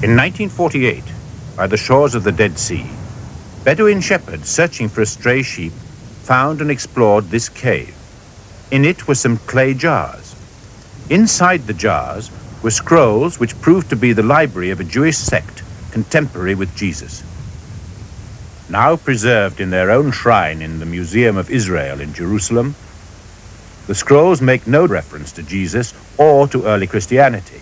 In 1948, by the shores of the Dead Sea, Bedouin shepherds searching for a stray sheep found and explored this cave. In it were some clay jars. Inside the jars were scrolls which proved to be the library of a Jewish sect contemporary with Jesus. Now preserved in their own shrine in the Museum of Israel in Jerusalem, the scrolls make no reference to Jesus or to early Christianity.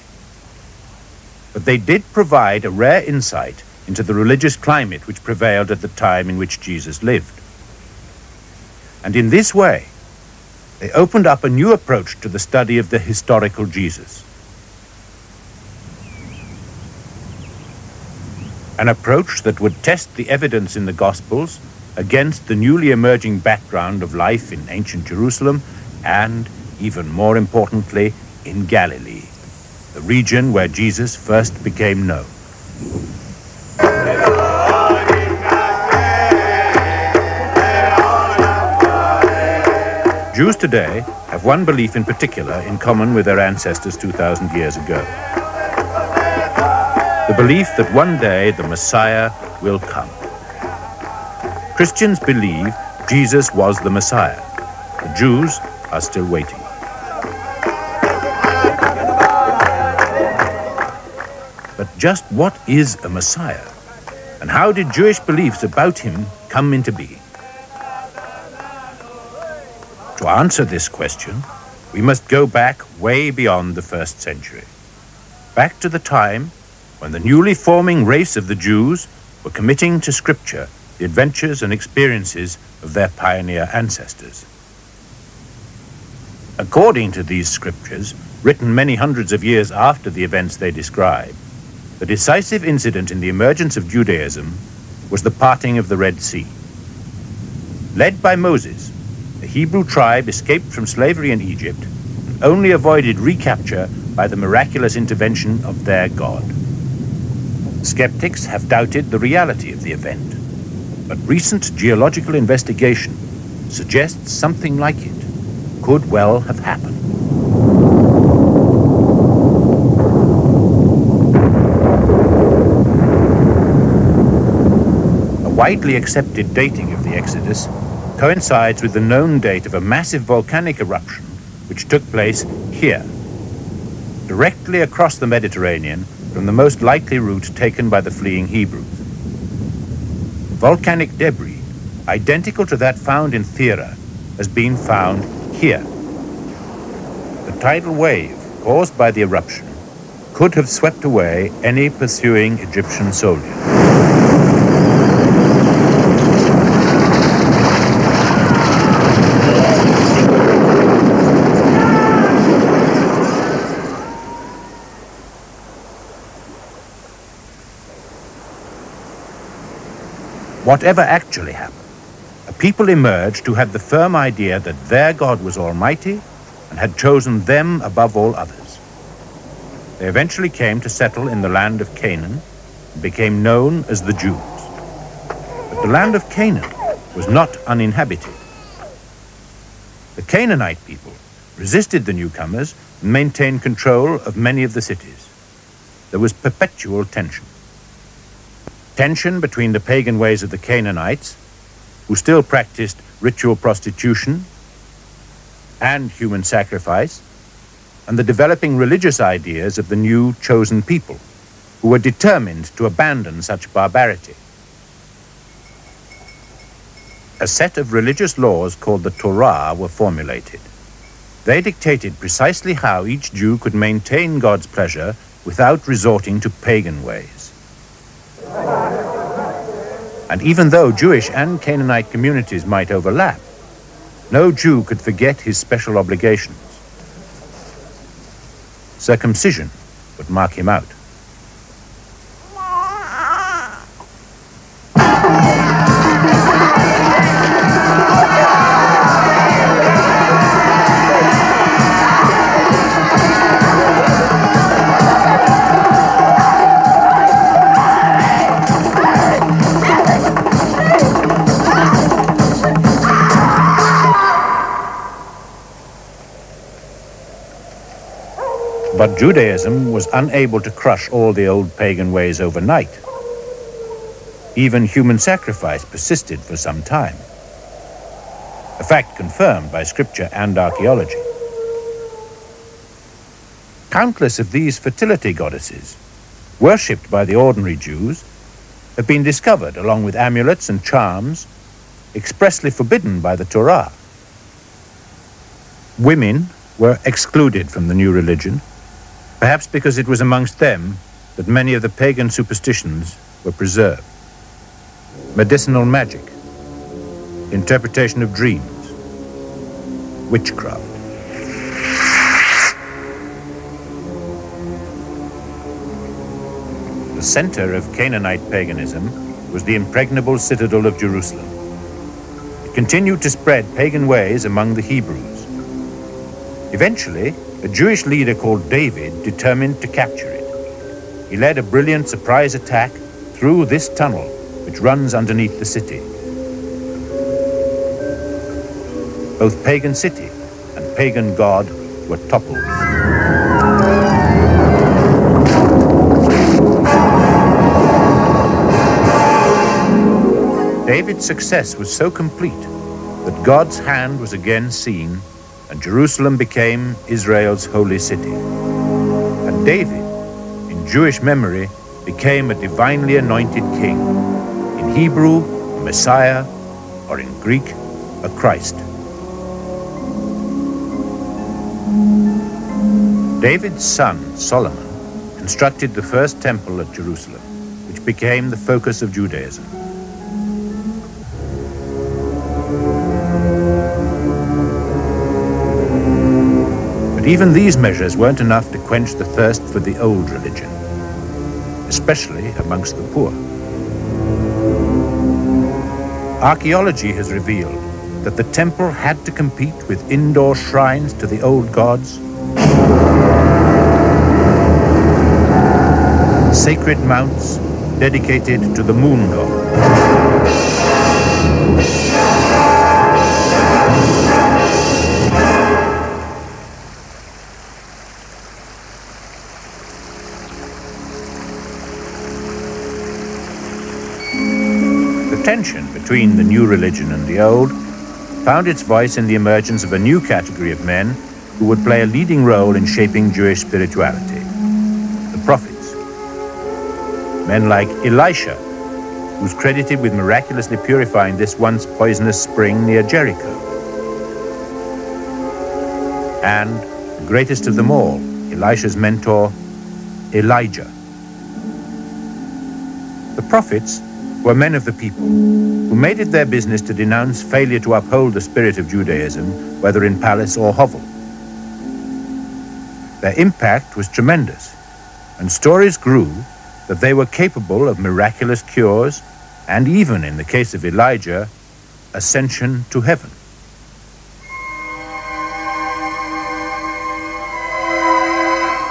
But they did provide a rare insight into the religious climate which prevailed at the time in which Jesus lived. And in this way, they opened up a new approach to the study of the historical Jesus. An approach that would test the evidence in the Gospels against the newly emerging background of life in ancient Jerusalem and, even more importantly, in Galilee, the region where Jesus first became known. Jews today have one belief in particular in common with their ancestors 2,000 years ago. The belief that one day the Messiah will come. Christians believe Jesus was the Messiah. The Jews are still waiting. But just what is a Messiah? And how did Jewish beliefs about him come into being? To answer this question, we must go back way beyond the 1st century. Back to the time when the newly forming race of the Jews were committing to Scripture the adventures and experiences of their pioneer ancestors. According to these scriptures, written many hundreds of years after the events they describe, the decisive incident in the emergence of Judaism was the parting of the Red Sea. Led by Moses, the Hebrew tribe escaped from slavery in Egypt and only avoided recapture by the miraculous intervention of their God. Skeptics have doubted the reality of the event, but recent geological investigation suggests something like it could well have happened. A widely accepted dating of the Exodus coincides with the known date of a massive volcanic eruption which took place here, directly across the Mediterranean from the most likely route taken by the fleeing Hebrews. Volcanic debris, identical to that found in Thera, has been found here. The tidal wave caused by the eruption could have swept away any pursuing Egyptian soldiers. Whatever actually happened, a people emerged who had the firm idea that their God was almighty and had chosen them above all others. They eventually came to settle in the land of Canaan and became known as the Jews. But the land of Canaan was not uninhabited. The Canaanite people resisted the newcomers and maintained control of many of the cities. There was perpetual tension. Tension between the pagan ways of the Canaanites, who still practiced ritual prostitution and human sacrifice, and the developing religious ideas of the new chosen people, who were determined to abandon such barbarity. A set of religious laws called the Torah were formulated. They dictated precisely how each Jew could maintain God's pleasure without resorting to pagan ways. And even though Jewish and Canaanite communities might overlap, no Jew could forget his special obligations. Circumcision would mark him out. But Judaism was unable to crush all the old pagan ways overnight. Even human sacrifice persisted for some time, a fact confirmed by scripture and archaeology. Countless of these fertility goddesses, worshipped by the ordinary Jews, have been discovered along with amulets and charms expressly forbidden by the Torah. Women were excluded from the new religion, perhaps because it was amongst them that many of the pagan superstitions were preserved. Medicinal magic, interpretation of dreams, witchcraft. The center of Canaanite paganism was the impregnable citadel of Jerusalem. It continued to spread pagan ways among the Hebrews. Eventually, a Jewish leader called David determined to capture it. He led a brilliant surprise attack through this tunnel, which runs underneath the city. Both pagan city and pagan god were toppled. David's success was so complete that God's hand was again seen, and Jerusalem became Israel's holy city. And David, in Jewish memory, became a divinely anointed king. In Hebrew, a Messiah, or in Greek, a Christ. David's son, Solomon, constructed the first temple at Jerusalem, which became the focus of Judaism. But even these measures weren't enough to quench the thirst for the old religion, especially amongst the poor. Archaeology has revealed that the temple had to compete with indoor shrines to the old gods, sacred mounts dedicated to the moon god. The tension between the new religion and the old found its voice in the emergence of a new category of men who would play a leading role in shaping Jewish spirituality: the prophets. Men like Elisha, who's credited with miraculously purifying this once poisonous spring near Jericho. And the greatest of them all, Elisha's mentor, Elijah. The prophets were men of the people who made it their business to denounce failure to uphold the spirit of Judaism, whether in palace or hovel. Their impact was tremendous, and stories grew that they were capable of miraculous cures and even, in the case of Elijah, ascension to heaven.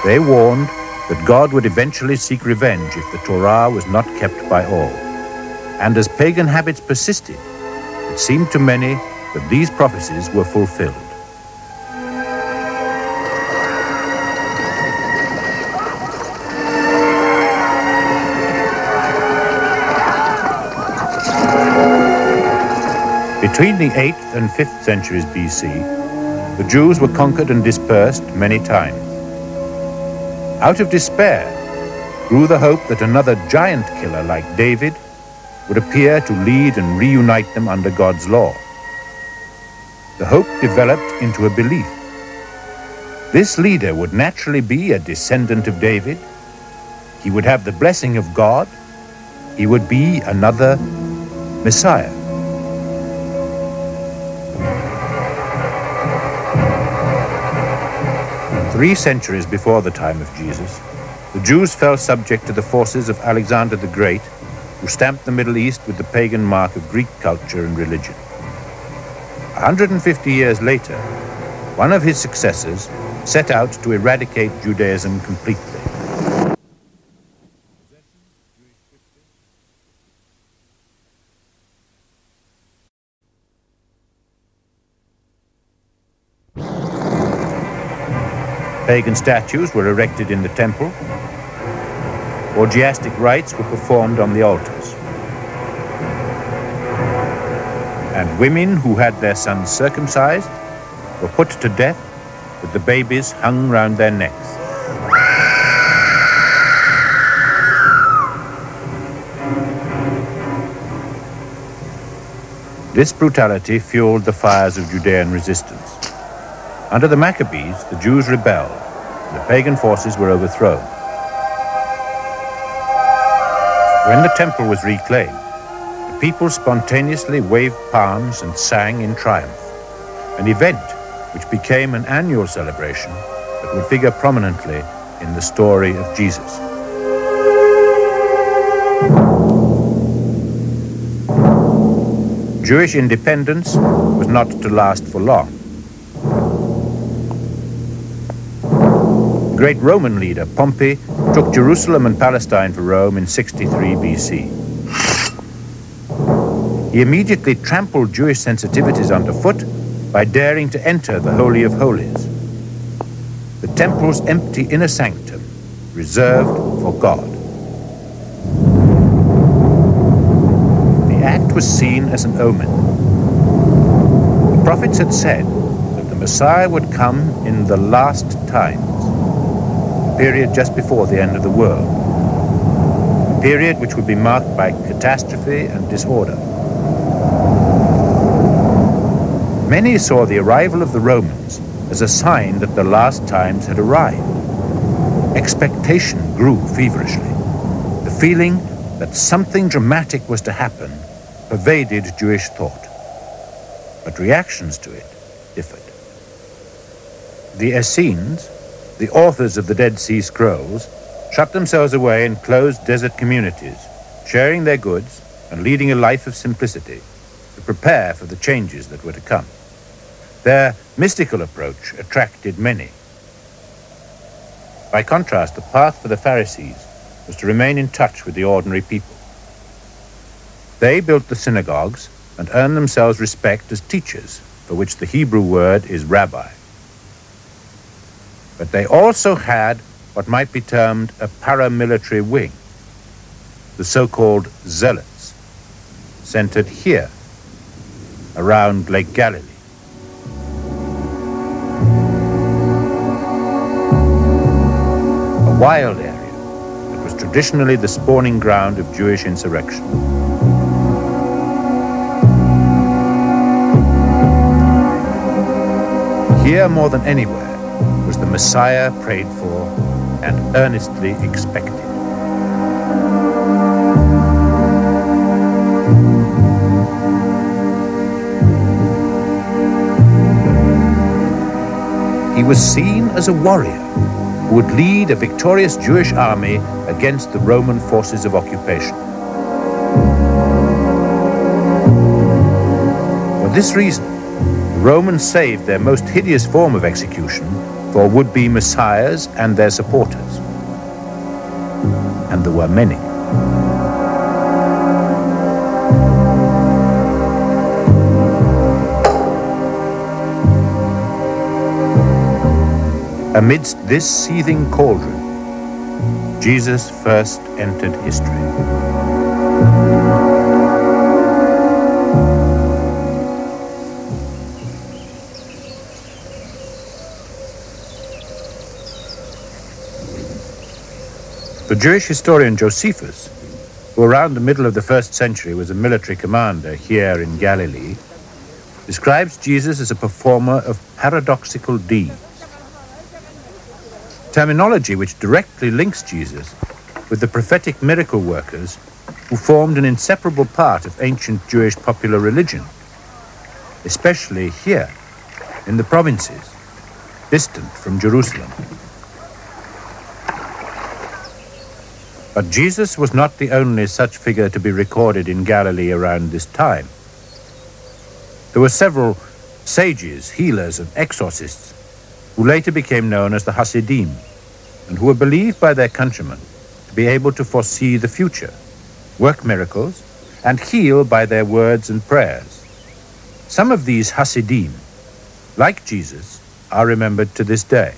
They warned that God would eventually seek revenge if the Torah was not kept by all. And as pagan habits persisted, it seemed to many that these prophecies were fulfilled. Between the 8th and 5th centuries BC, the Jews were conquered and dispersed many times. Out of despair grew the hope that another giant killer like David would appear to lead and reunite them under God's law. The hope developed into a belief. This leader would naturally be a descendant of David. He would have the blessing of God. He would be another Messiah. Three centuries before the time of Jesus, the Jews fell subject to the forces of Alexander the Great, who stamped the Middle East with the pagan mark of Greek culture and religion. 150 years later, one of his successors set out to eradicate Judaism completely. Pagan statues were erected in the temple. Orgiastic rites were performed on the altars. And women who had their sons circumcised were put to death with the babies hung round their necks. This brutality fueled the fires of Judean resistance. Under the Maccabees, the Jews rebelled, and the pagan forces were overthrown. When the temple was reclaimed, the people spontaneously waved palms and sang in triumph, an event which became an annual celebration that would figure prominently in the story of Jesus. Jewish independence was not to last for long. The great Roman leader, Pompey, took Jerusalem and Palestine for Rome in 63 BC. He immediately trampled Jewish sensitivities underfoot by daring to enter the Holy of Holies, the temple's empty inner sanctum reserved for God. The act was seen as an omen. The prophets had said that the Messiah would come in the last times, a period just before the end of the world, a period which would be marked by catastrophe and disorder. Many saw the arrival of the Romans as a sign that the last times had arrived. Expectation grew feverishly. The feeling that something dramatic was to happen pervaded Jewish thought. But reactions to it differed. The Essenes, the authors of the Dead Sea Scrolls, shut themselves away in closed desert communities, sharing their goods and leading a life of simplicity to prepare for the changes that were to come. Their mystical approach attracted many. By contrast, the path for the Pharisees was to remain in touch with the ordinary people. They built the synagogues and earned themselves respect as teachers, for which the Hebrew word is rabbi. But they also had what might be termed a paramilitary wing, the so-called zealots, centered here, around Lake Galilee. A wild area that was traditionally the spawning ground of Jewish insurrection. Here, more than anywhere, was the Messiah prayed for and earnestly expected. He was seen as a warrior who would lead a victorious Jewish army against the Roman forces of occupation. For this reason, the Romans saved their most hideous form of execution for would-be messiahs and their supporters. And there were many. Amidst this seething cauldron, Jesus first entered history. The Jewish historian Josephus, who around the middle of the 1st century was a military commander here in Galilee, describes Jesus as a performer of paradoxical deeds. Terminology which directly links Jesus with the prophetic miracle workers who formed an inseparable part of ancient Jewish popular religion, especially here in the provinces, distant from Jerusalem. But Jesus was not the only such figure to be recorded in Galilee around this time. There were several sages, healers, and exorcists who later became known as the Hasidim, and who were believed by their countrymen to be able to foresee the future, work miracles, and heal by their words and prayers. Some of these Hasidim, like Jesus, are remembered to this day.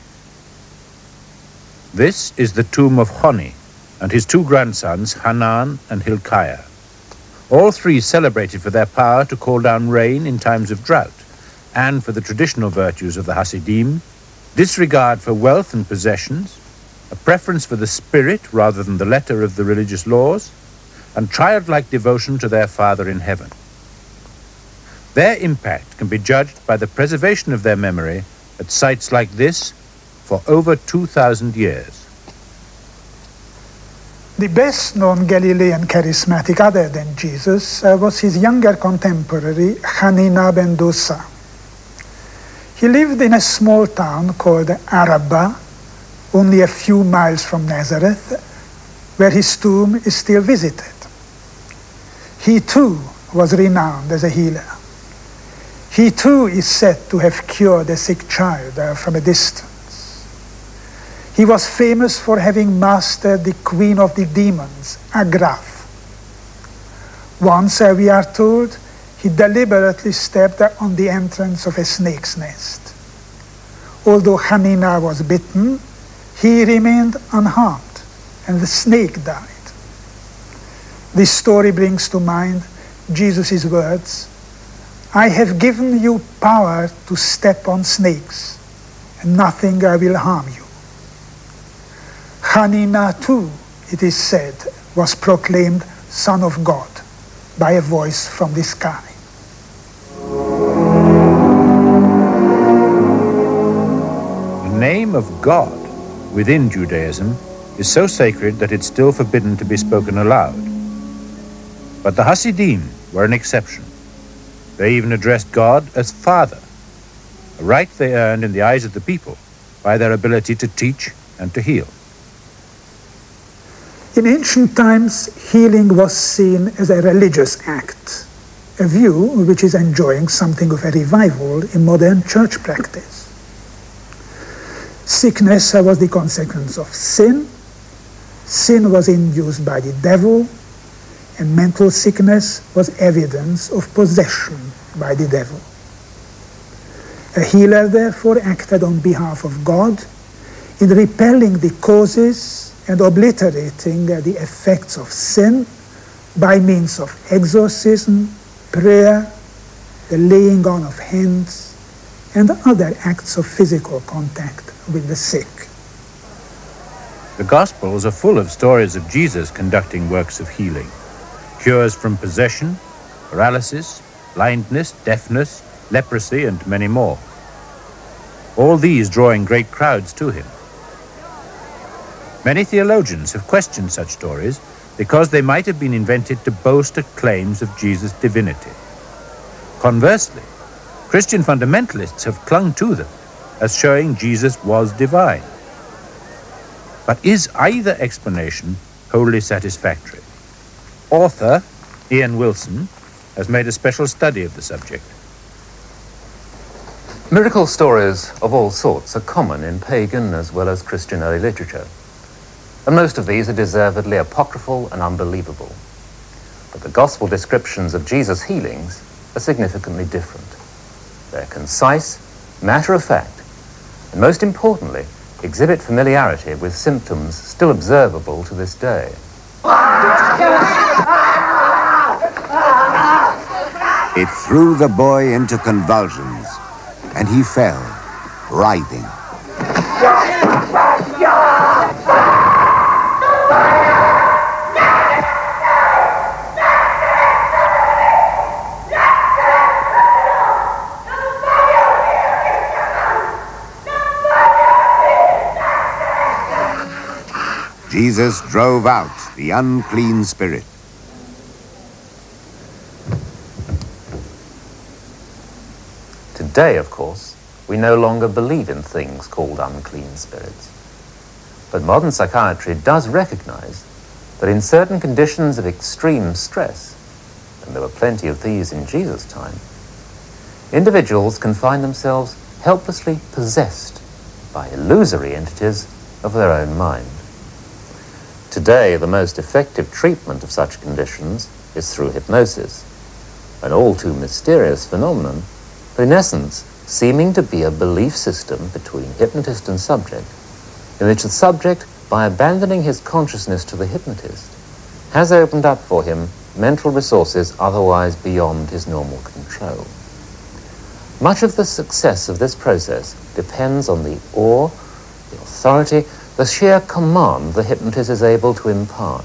This is the Tomb of Hani and his two grandsons, Hanan and Hilkiah. All three celebrated for their power to call down rain in times of drought, and for the traditional virtues of the Hasidim, disregard for wealth and possessions, a preference for the spirit rather than the letter of the religious laws, and childlike devotion to their Father in heaven. Their impact can be judged by the preservation of their memory at sites like this for over 2,000 years. The best-known Galilean charismatic other than Jesus was his younger contemporary, Hanina ben Dosa. He lived in a small town called Araba, only a few miles from Nazareth, where his tomb is still visited. He too was renowned as a healer. He too is said to have cured a sick child from a distance. He was famous for having mastered the queen of the demons, Agraf. Once, we are told, he deliberately stepped on the entrance of a snake's nest. Although Hanina was bitten, he remained unharmed, and the snake died. This story brings to mind Jesus' words, "I have given you power to step on snakes, and nothing will harm you." Hanina too, it is said, was proclaimed Son of God by a voice from the sky. The name of God within Judaism is so sacred that it's still forbidden to be spoken aloud. But the Hasidim were an exception. They even addressed God as Father, a right they earned in the eyes of the people by their ability to teach and to heal. In ancient times, healing was seen as a religious act, a view which is enjoying something of a revival in modern church practice. Sickness was the consequence of sin. Sin was induced by the devil, and mental sickness was evidence of possession by the devil. A healer, therefore, acted on behalf of God in repelling the causes and obliterating the effects of sin by means of exorcism, prayer, the laying on of hands, and other acts of physical contact with the sick. The Gospels are full of stories of Jesus conducting works of healing, cures from possession, paralysis, blindness, deafness, leprosy, and many more. All these drawing great crowds to him. Many theologians have questioned such stories because they might have been invented to boast at claims of Jesus' divinity. Conversely, Christian fundamentalists have clung to them as showing Jesus was divine. But is either explanation wholly satisfactory? Author Ian Wilson has made a special study of the subject. Miracle stories of all sorts are common in pagan as well as Christian early literature, and most of these are deservedly apocryphal and unbelievable. But the gospel descriptions of Jesus' healings are significantly different. They're concise, matter-of-fact, and most importantly, exhibit familiarity with symptoms still observable to this day. It threw the boy into convulsions, and he fell, writhing. Jesus drove out the unclean spirit. Today, of course, we no longer believe in things called unclean spirits. But modern psychiatry does recognize that in certain conditions of extreme stress, and there were plenty of these in Jesus' time, individuals can find themselves helplessly possessed by illusory entities of their own mind. Today, the most effective treatment of such conditions is through hypnosis, an all too mysterious phenomenon, but in essence seeming to be a belief system between hypnotist and subject, in which the subject, by abandoning his consciousness to the hypnotist, has opened up for him mental resources otherwise beyond his normal control. Much of the success of this process depends on the awe, the authority, the sheer command the hypnotist is able to impart.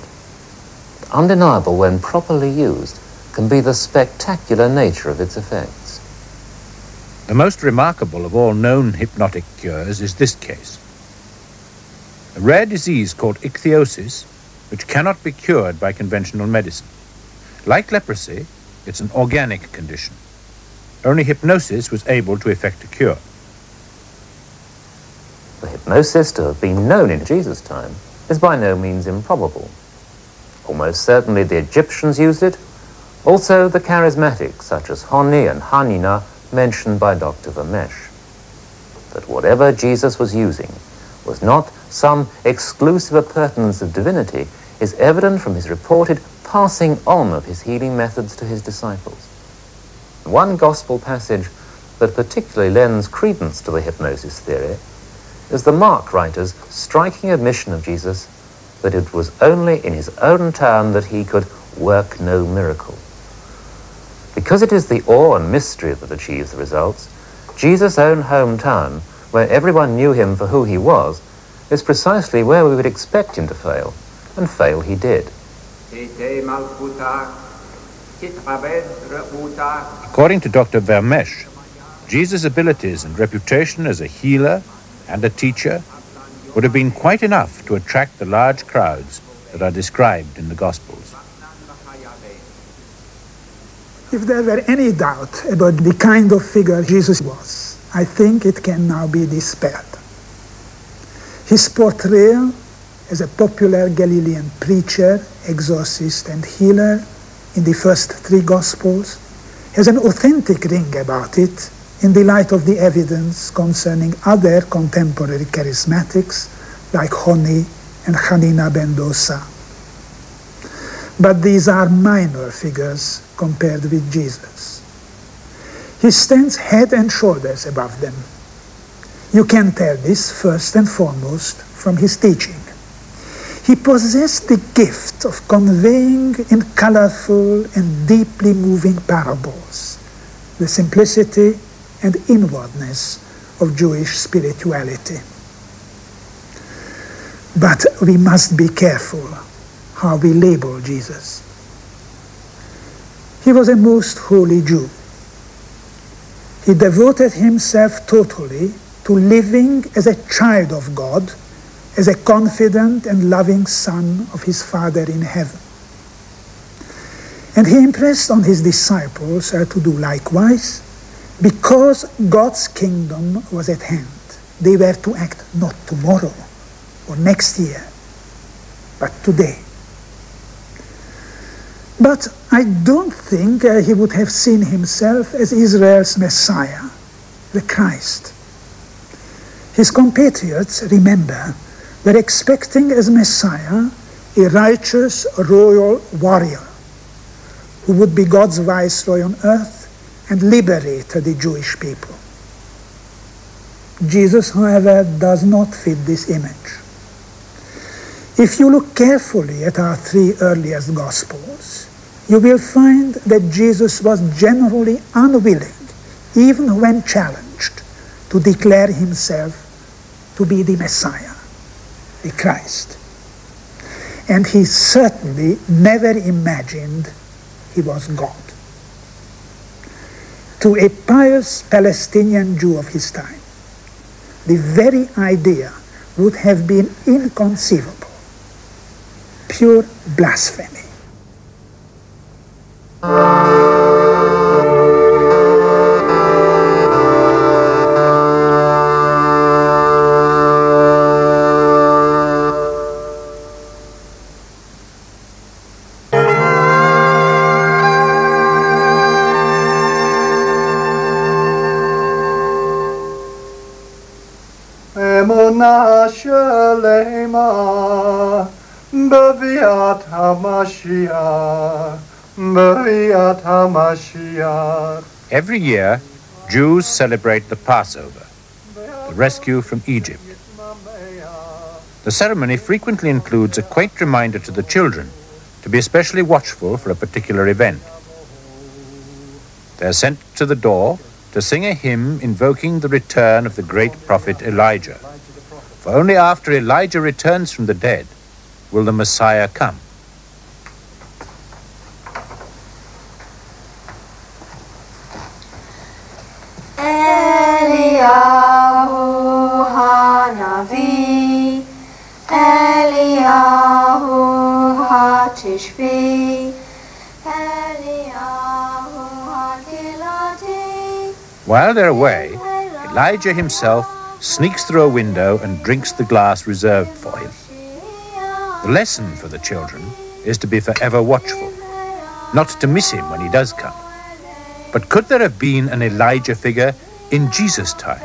Undeniable when properly used can be the spectacular nature of its effects. The most remarkable of all known hypnotic cures is this case. A rare disease called ichthyosis, which cannot be cured by conventional medicine. Like leprosy, it's an organic condition. Only hypnosis was able to effect a cure. The hypnosis to have been known in Jesus' time is by no means improbable. Almost certainly the Egyptians used it, also the charismatics such as Hani and Hanina mentioned by Dr. Vermesh. But whatever Jesus was using was not some exclusive appurtenance of divinity is evident from his reported passing on of his healing methods to his disciples. One gospel passage that particularly lends credence to the hypnosis theory is the Mark writer's striking admission of Jesus that it was only in his own town that he could work no miracle. Because it is the awe and mystery that achieves the results, Jesus' own hometown, where everyone knew him for who he was, is precisely where we would expect him to fail, and fail he did. According to Dr. Vermesh, Jesus' abilities and reputation as a healer and a teacher would have been quite enough to attract the large crowds that are described in the Gospels. If there were any doubt about the kind of figure Jesus was, I think it can now be dispelled. His portrayal as a popular Galilean preacher, exorcist, and healer in the first three Gospels has an authentic ring about it in the light of the evidence concerning other contemporary charismatics like Hani and Hanina ben Dosa. But these are minor figures compared with Jesus. He stands head and shoulders above them. You can tell this first and foremost from his teaching. He possessed the gift of conveying in colorful and deeply moving parables the simplicity and inwardness of Jewish spirituality. But we must be careful how we label Jesus. He was a most holy Jew. He devoted himself totally to living as a child of God, as a confident and loving son of his Father in heaven. And he impressed on his disciples to do likewise, because God's kingdom was at hand. They were to act not tomorrow or next year, but today. But I don't think he would have seen himself as Israel's Messiah, the Christ. His compatriots, remember, were expecting as Messiah a righteous royal warrior who would be God's viceroy on earth and liberate the Jewish people. Jesus, however, does not fit this image. If you look carefully at our three earliest Gospels, you will find that Jesus was generally unwilling, even when challenged, to declare himself to be the Messiah, the Christ. And he certainly never imagined he was God. To a pious Palestinian Jew of his time, the very idea would have been inconceivable, pure blasphemy. Every year, Jews celebrate the Passover, the rescue from Egypt, The ceremony frequently includes a quaint reminder to the children to be especially watchful for a particular event. They are sent to the door to sing a hymn invoking the return of the great prophet Elijah. For only after Elijah returns from the dead will the Messiah come. Eliyahu Hanavi, Eliyahu Hatishbi, Eliyahu Hakilati. While they're away, Elijah himself sneaks through a window and drinks the glass reserved for him. The lesson for the children is to be forever watchful, not to miss him when he does come. But could there have been an Elijah figure in Jesus' time?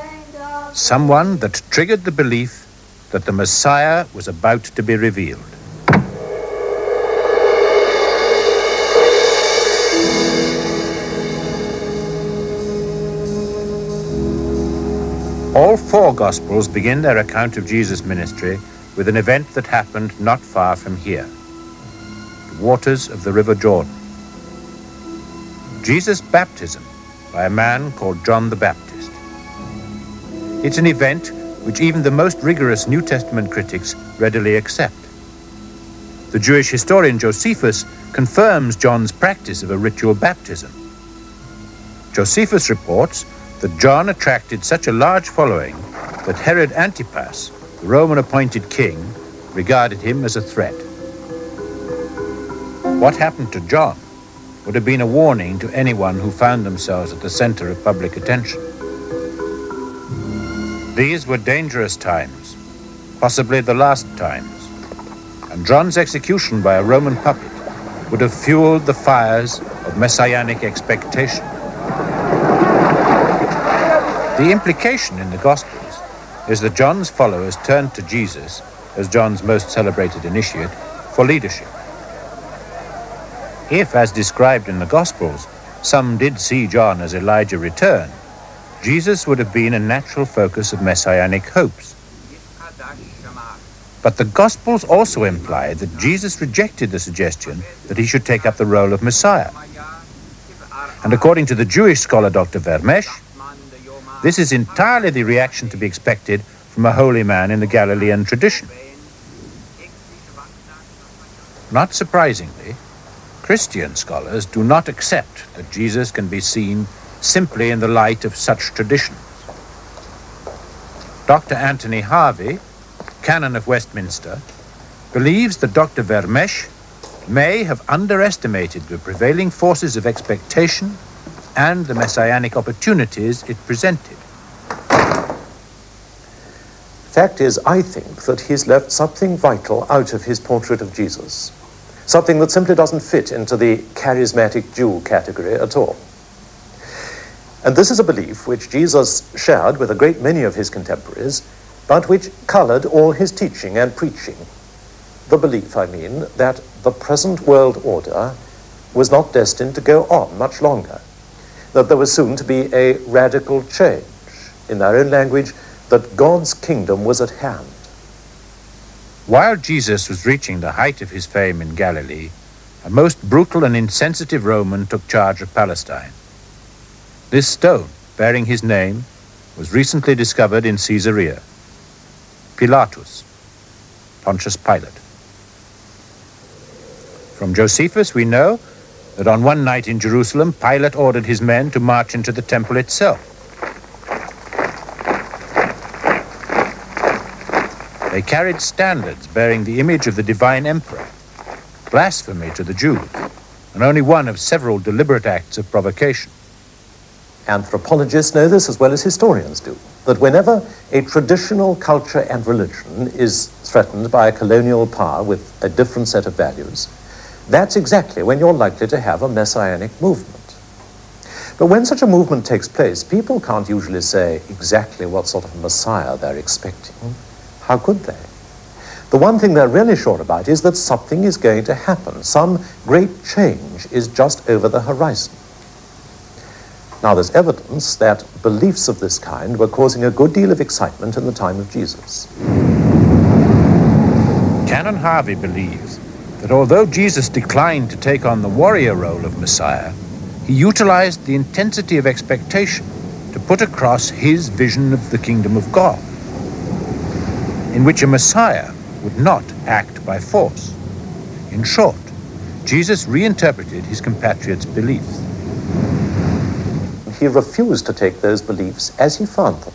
Someone that triggered the belief that the Messiah was about to be revealed. All four Gospels begin their account of Jesus' ministry with an event that happened not far from here, the waters of the River Jordan. Jesus' baptism by a man called John the Baptist. It's an event which even the most rigorous New Testament critics readily accept. The Jewish historian Josephus confirms John's practice of a ritual baptism. Josephus reports that John attracted such a large following that Herod Antipas, the Roman-appointed king, regarded him as a threat. What happened to John would have been a warning to anyone who found themselves at the center of public attention. These were dangerous times, possibly the last times, and John's execution by a Roman puppet would have fueled the fires of messianic expectation. The implication in the Gospels is that John's followers turned to Jesus, as John's most celebrated initiate, for leadership. If, as described in the Gospels, some did see John as Elijah returned, Jesus would have been a natural focus of messianic hopes. But the Gospels also imply that Jesus rejected the suggestion that he should take up the role of Messiah. And according to the Jewish scholar Dr. Vermesh, this is entirely the reaction to be expected from a holy man in the Galilean tradition. Not surprisingly, Christian scholars do not accept that Jesus can be seen simply in the light of such traditions. Dr. Anthony Harvey, Canon of Westminster, believes that Dr. Vermesh may have underestimated the prevailing forces of expectation and the messianic opportunities it presented. Fact is, I think that he's left something vital out of his portrait of Jesus. Something that simply doesn't fit into the charismatic Jew category at all. And this is a belief which Jesus shared with a great many of his contemporaries, but which colored all his teaching and preaching. The belief, I mean, that the present world order was not destined to go on much longer, that there was soon to be a radical change, in their own language, that God's kingdom was at hand. While Jesus was reaching the height of his fame in Galilee, a most brutal and insensitive Roman took charge of Palestine. This stone, bearing his name, was recently discovered in Caesarea. Pilatus, Pontius Pilate. From Josephus we know that on one night in Jerusalem, Pilate ordered his men to march into the temple itself. They carried standards bearing the image of the divine emperor, blasphemy to the Jews, and only one of several deliberate acts of provocation. Anthropologists know this as well as historians do, that whenever a traditional culture and religion is threatened by a colonial power with a different set of values, that's exactly when you're likely to have a messianic movement. But when such a movement takes place, people can't usually say exactly what sort of Messiah they're expecting. How could they? The one thing they're really sure about is that something is going to happen. Some great change is just over the horizon. Now, there's evidence that beliefs of this kind were causing a good deal of excitement in the time of Jesus. Canon Harvey believes that although Jesus declined to take on the warrior role of Messiah, he utilized the intensity of expectation to put across his vision of the kingdom of God, in which a Messiah would not act by force. In short, Jesus reinterpreted his compatriots' beliefs. He refused to take those beliefs as he found them.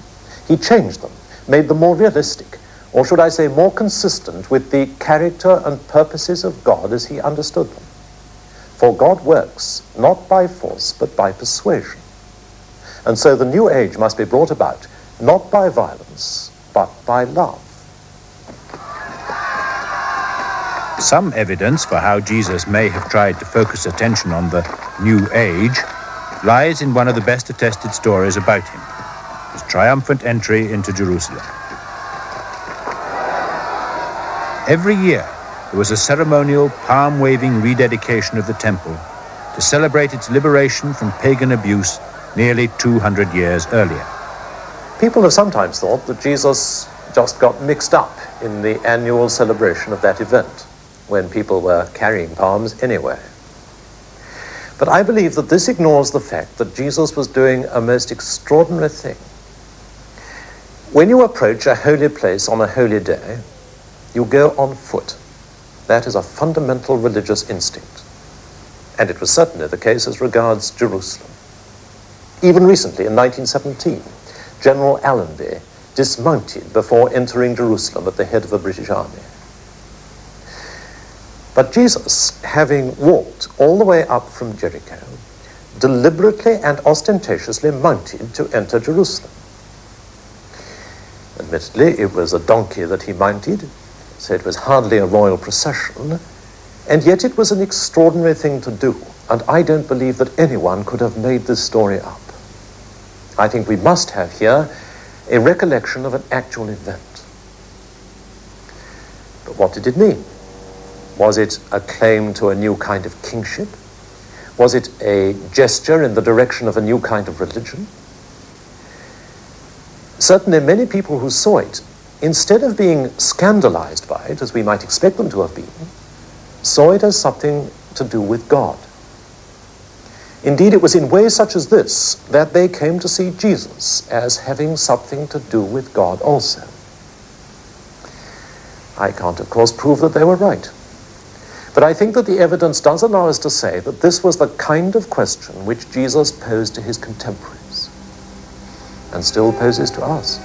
He changed them, made them more realistic, or should I say more consistent with the character and purposes of God as he understood them. For God works not by force, but by persuasion. And so the new age must be brought about not by violence, but by love. Some evidence for how Jesus may have tried to focus attention on the new age lies in one of the best attested stories about him, his triumphant entry into Jerusalem. Every year, there was a ceremonial, palm-waving rededication of the temple to celebrate its liberation from pagan abuse nearly 200 years earlier. People have sometimes thought that Jesus just got mixed up in the annual celebration of that event, when people were carrying palms anyway. But I believe that this ignores the fact that Jesus was doing a most extraordinary thing. When you approach a holy place on a holy day, you go on foot. That is a fundamental religious instinct. And it was certainly the case as regards Jerusalem. Even recently, in 1917, General Allenby dismounted before entering Jerusalem at the head of a British army. But Jesus, having walked all the way up from Jericho, deliberately and ostentatiously mounted to enter Jerusalem. Admittedly, it was a donkey that he mounted, so it was hardly a royal procession, and yet it was an extraordinary thing to do, and I don't believe that anyone could have made this story up. I think we must have here a recollection of an actual event. But what did it mean? Was it a claim to a new kind of kingship? Was it a gesture in the direction of a new kind of religion? Certainly many people who saw it, instead of being scandalized by it, as we might expect them to have been, saw it as something to do with God. Indeed, it was in ways such as this that they came to see Jesus as having something to do with God also. I can't, of course, prove that they were right. But I think that the evidence does allow us to say that this was the kind of question which Jesus posed to his contemporaries, and still poses to us.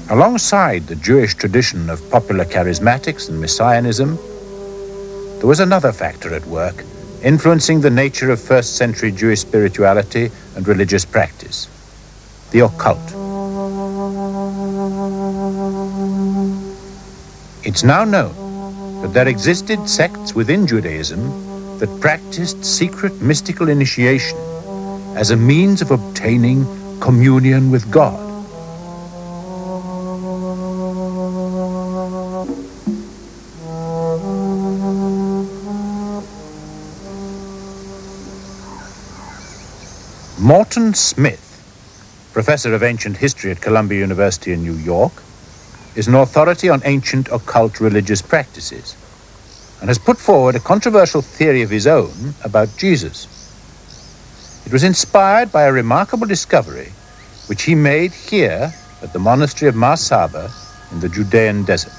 Alongside the Jewish tradition of popular charismatics and messianism, there was another factor at work influencing the nature of first-century Jewish spirituality and religious practice: the occult. It's now known that there existed sects within Judaism that practiced secret mystical initiation as a means of obtaining communion with God. Morton Smith, professor of ancient history at Columbia University in New York, is an authority on ancient occult religious practices and has put forward a controversial theory of his own about Jesus. It was inspired by a remarkable discovery which he made here at the monastery of Mar Saba in the Judean desert.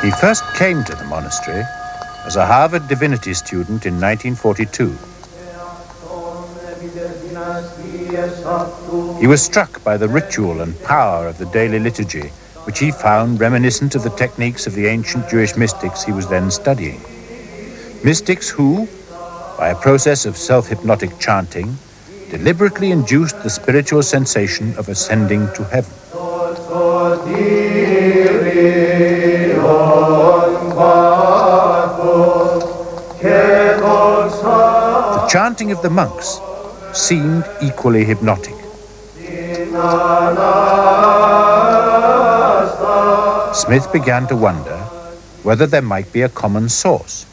He first came to the monastery as a Harvard divinity student in 1942. He was struck by the ritual and power of the daily liturgy, which he found reminiscent of the techniques of the ancient Jewish mystics he was then studying. Mystics who, by a process of self-hypnotic chanting, deliberately induced the spiritual sensation of ascending to heaven. chanting of the monks seemed equally hypnotic. Smith began to wonder whether there might be a common source.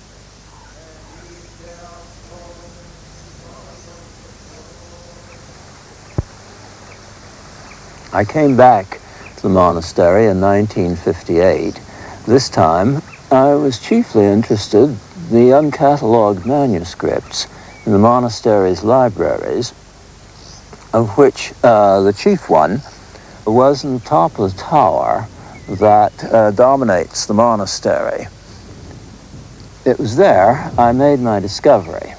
I came back to the monastery in 1958. This time, I was chiefly interested in the uncatalogued manuscripts in the monastery's libraries, of which the chief one was in the top of the tower that dominates the monastery. It was there I made my discovery.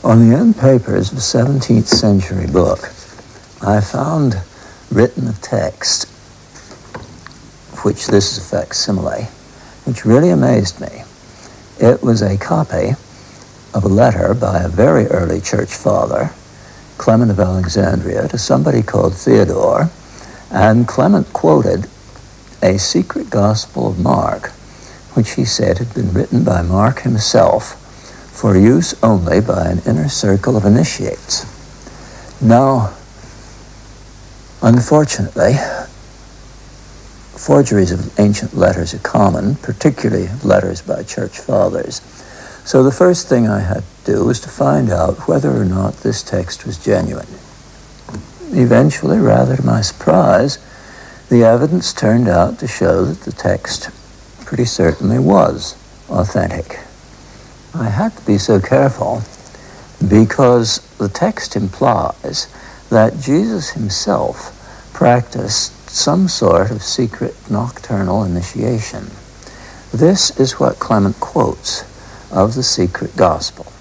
On the end papers of a 17th century book, I found written a text, which this is a facsimile, which really amazed me. It was a copy of a letter by a very early church father, Clement of Alexandria, to somebody called Theodore, and Clement quoted a secret gospel of Mark, which he said had been written by Mark himself for use only by an inner circle of initiates. Now, unfortunately, forgeries of ancient letters are common, particularly letters by church fathers. So the first thing I had to do was to find out whether or not this text was genuine. Eventually, rather to my surprise, the evidence turned out to show that the text pretty certainly was authentic. I had to be so careful because the text implies that Jesus himself practiced some sort of secret nocturnal initiation. This is what Clement quotes of the secret gospel.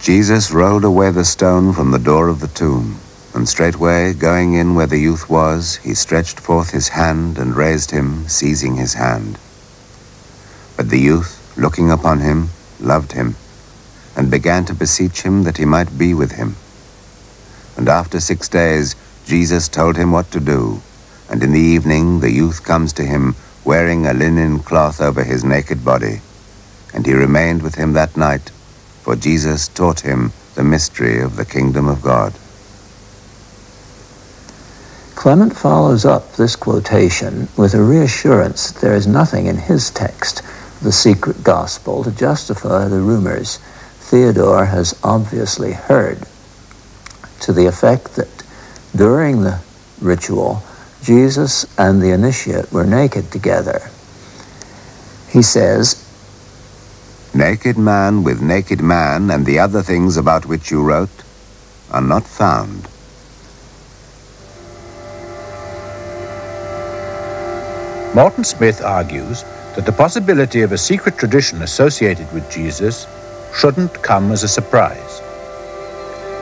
Jesus rolled away the stone from the door of the tomb, and straightway, going in where the youth was, he stretched forth his hand and raised him, seizing his hand. But the youth, looking upon him, loved him, and began to beseech him that he might be with him. And after 6 days, Jesus told him what to do, and in the evening the youth comes to him, wearing a linen cloth over his naked body. And he remained with him that night, for Jesus taught him the mystery of the kingdom of God. Clement follows up this quotation with a reassurance that there is nothing in his text, the secret gospel, to justify the rumors Theodore has obviously heard, to the effect that during the ritual, Jesus and the initiate were naked together. He says, Naked man with naked man and the other things about which you wrote are not found. Morton Smith argues that the possibility of a secret tradition associated with Jesus shouldn't come as a surprise.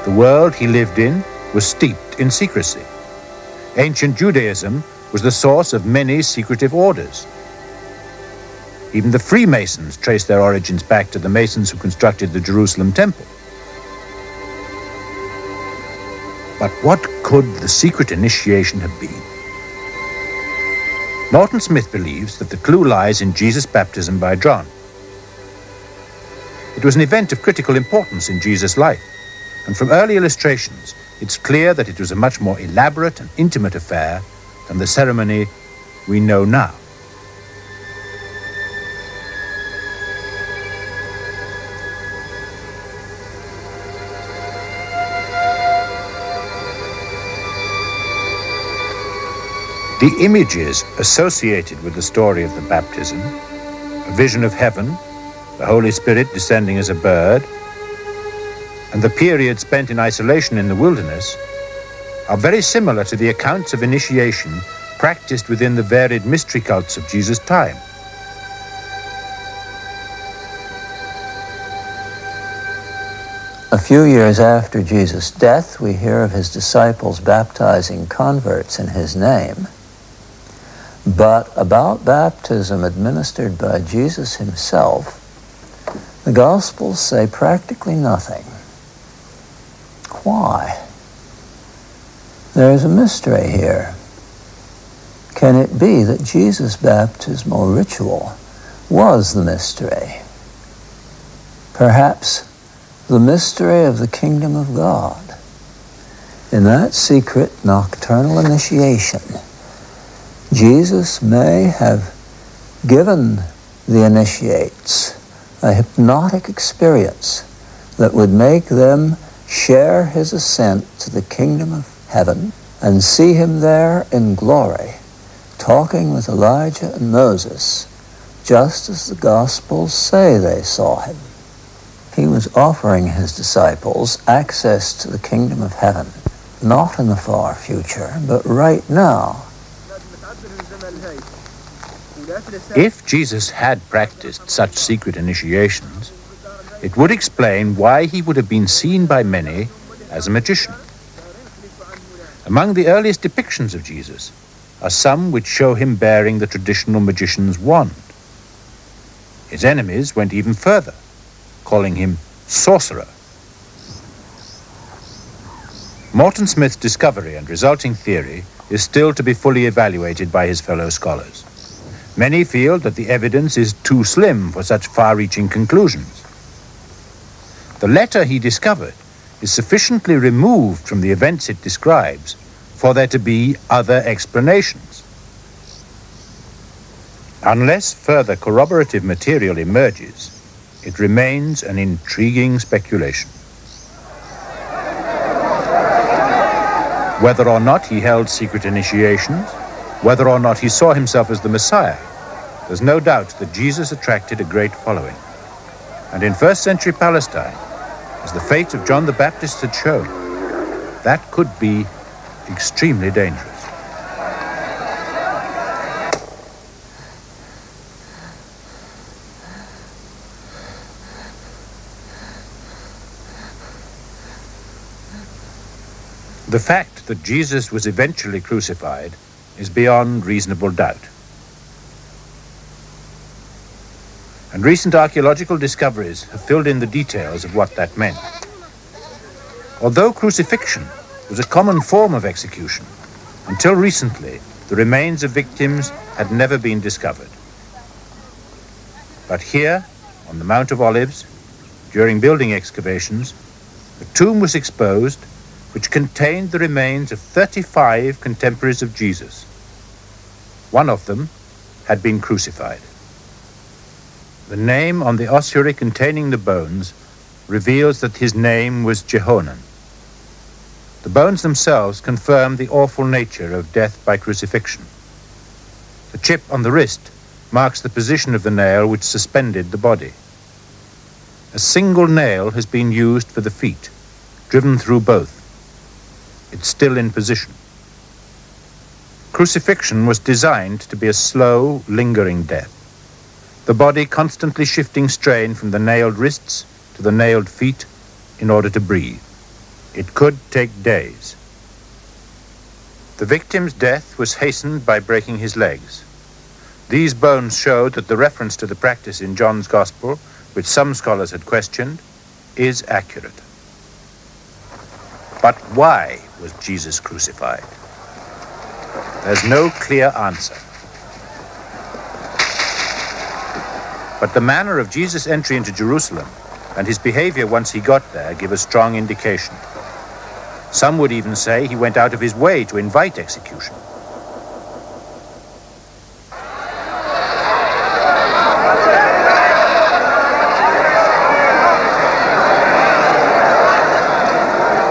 The world he lived in was steeped in secrecy. Ancient Judaism was the source of many secretive orders. Even the Freemasons trace their origins back to the Masons who constructed the Jerusalem temple. But what could the secret initiation have been? Morton Smith believes that the clue lies in Jesus' baptism by John. It was an event of critical importance in Jesus' life, and from early illustrations, it's clear that it was a much more elaborate and intimate affair than the ceremony we know now. The images associated with the story of the baptism, a vision of heaven, the Holy Spirit descending as a bird, and the period spent in isolation in the wilderness, are very similar to the accounts of initiation practiced within the varied mystery cults of Jesus' time. a few years after Jesus' death, we hear of his disciples baptizing converts in his name. But about baptism administered by Jesus himself, the Gospels say practically nothing. Why? There's a mystery here. Can it be that Jesus' baptismal ritual was the mystery. Perhaps the mystery of the kingdom of God. In that secret nocturnal initiation, Jesus may have given the initiates a hypnotic experience that would make them share his ascent to the kingdom of heaven and see him there in glory, talking with Elijah and Moses, just as the Gospels say they saw him. He was offering his disciples access to the kingdom of heaven, not in the far future, but right now. If Jesus had practiced such secret initiations, it would explain why he would have been seen by many as a magician. Among the earliest depictions of Jesus are some which show him bearing the traditional magician's wand. His enemies went even further, calling him sorcerer. Morton Smith's discovery and resulting theory is still to be fully evaluated by his fellow scholars. Many feel that the evidence is too slim for such far-reaching conclusions. The letter he discovered is sufficiently removed from the events it describes for there to be other explanations. Unless further corroborative material emerges, it remains an intriguing speculation. Whether or not he held secret initiations, whether or not he saw himself as the Messiah, there's no doubt that Jesus attracted a great following. And in first century Palestine, as the fate of John the Baptist had shown, that could be extremely dangerous. The fact that Jesus was eventually crucified is beyond reasonable doubt. And recent archaeological discoveries have filled in the details of what that meant. Although crucifixion was a common form of execution, until recently the remains of victims had never been discovered. But here, on the Mount of Olives, during building excavations, a tomb was exposed which contained the remains of 35 contemporaries of Jesus. One of them had been crucified. The name on the ossuary containing the bones reveals that his name was Jehonan. The bones themselves confirm the awful nature of death by crucifixion. The chip on the wrist marks the position of the nail which suspended the body. A single nail has been used for the feet, driven through both. It's still in position. Crucifixion was designed to be a slow, lingering death. The body constantly shifting strain from the nailed wrists to the nailed feet in order to breathe. It could take days. The victim's death was hastened by breaking his legs. These bones showed that the reference to the practice in John's Gospel, which some scholars had questioned, is accurate. But why was Jesus crucified? There's no clear answer. But the manner of Jesus' entry into Jerusalem and his behavior once he got there give a strong indication. Some would even say he went out of his way to invite execution.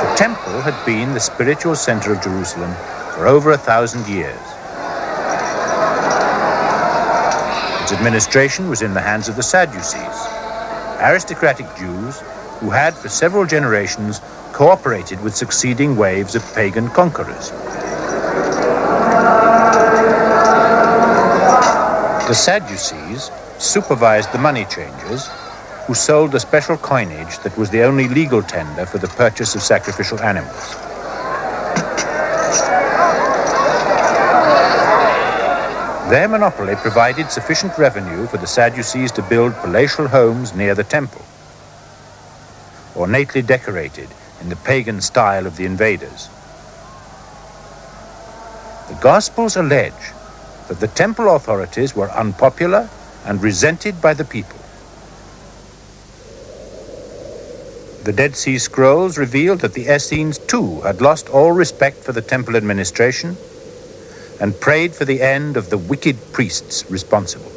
The temple had been the spiritual center of Jerusalem for over 1,000 years. Its administration was in the hands of the Sadducees, aristocratic Jews who had for several generations cooperated with succeeding waves of pagan conquerors. The Sadducees supervised the money changers who sold a special coinage that was the only legal tender for the purchase of sacrificial animals. Their monopoly provided sufficient revenue for the Sadducees to build palatial homes near the temple, ornately decorated in the pagan style of the invaders. The Gospels allege that the temple authorities were unpopular and resented by the people. The Dead Sea Scrolls revealed that the Essenes too had lost all respect for the temple administration and prayed for the end of the wicked priests responsible.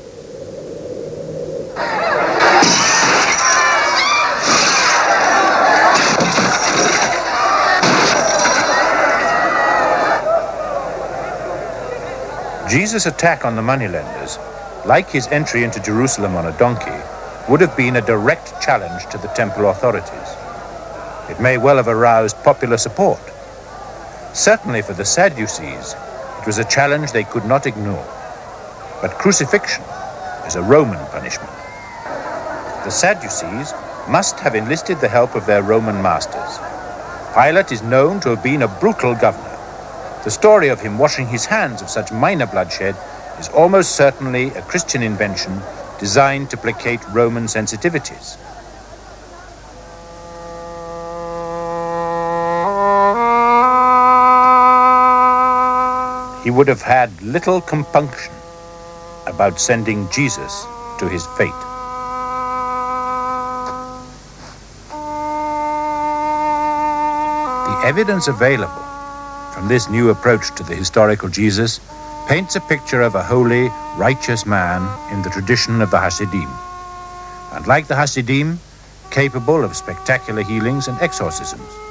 Jesus' attack on the moneylenders, like his entry into Jerusalem on a donkey, would have been a direct challenge to the temple authorities. It may well have aroused popular support. Certainly for the Sadducees, it was a challenge they could not ignore. But crucifixion is a Roman punishment. The Sadducees must have enlisted the help of their Roman masters. Pilate is known to have been a brutal governor. The story of him washing his hands of such minor bloodshed is almost certainly a Christian invention designed to placate Roman sensitivities. He would have had little compunction about sending Jesus to his fate. The evidence available from this new approach to the historical Jesus paints a picture of a holy, righteous man in the tradition of the Hasidim, and like the Hasidim, capable of spectacular healings and exorcisms.